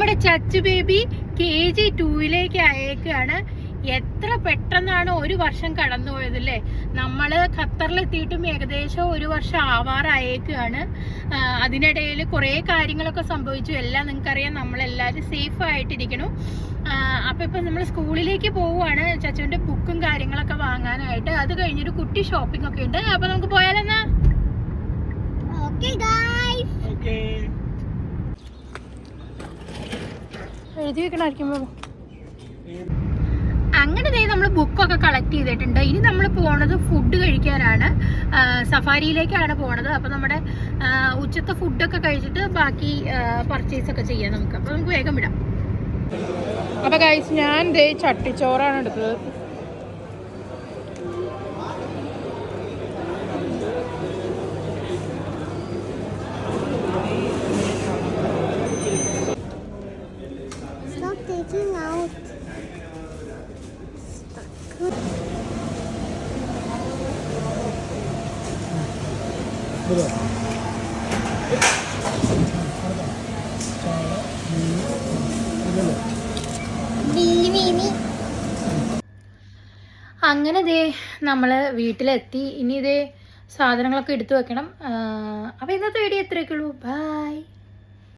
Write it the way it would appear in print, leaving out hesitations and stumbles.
നമ്മുടെ ചച്ചു baby KG2 അയക്കുകയാണ്. എത്ര പെട്ടെന്നാണ് ഒരു വർഷം കടന്നുപോയത് അല്ലേ. നമ്മൾ ഖത്തറിലെത്തിയിട്ടും ഏകദേശം ഒരു വർഷം ആവാറായേക്കാണ്. അതിനിടയിൽ കുറേ കാര്യങ്ങളൊക്കെ സംഭവിച്ചു. എല്ലാം നിങ്ങൾക്കറിയാം. നമ്മളെല്ലാവരും സേഫ് ആയിട്ടിരിക്കണം. അപ്പോൾ ഇപ്പം നമ്മൾ സ്കൂളിലേക്ക് പോവുകയാണ്. ചച്ചുവിൻ്റെ ബുക്കും കാര്യങ്ങളൊക്കെ വാങ്ങാനായിട്ട്. അത് കഴിഞ്ഞൊരു കുട്ടി ഷോപ്പിംഗ് ഒക്കെ ഉണ്ട്. അപ്പോൾ നമുക്ക് പോയാലെന്നാ. എഴുതി വെക്കണമായിരിക്കും. അങ്ങനെ നമ്മൾ ബുക്കൊക്കെ കളക്ട് ചെയ്തിട്ടുണ്ട്. ഇനി നമ്മൾ പോണത് ഫുഡ് കഴിക്കാനാണ്. സഫാരിയിലേക്കാണ് പോണത്. അപ്പോൾ നമ്മുടെ ഉച്ചത്തെ ഫുഡൊക്കെ കഴിച്ചിട്ട് ബാക്കി പർച്ചേസ് ഒക്കെ ചെയ്യാം നമുക്ക്. അപ്പോൾ നമുക്ക് വേഗം വിടാം. അപ്പോൾ ഗൈസ്, ഞാൻ ചട്ടിച്ചോറാണ് എടുത്തത്. അങ്ങനെ നമ്മൾ വീട്ടിലെത്തി. ഇനി സാധനങ്ങളൊക്കെ എടുത്തു വെക്കണം. അപ്പോൾ ഇന്നത്തെ വീഡിയോ എത്രയൊക്കെ ഉള്ളൂ. ബൈ.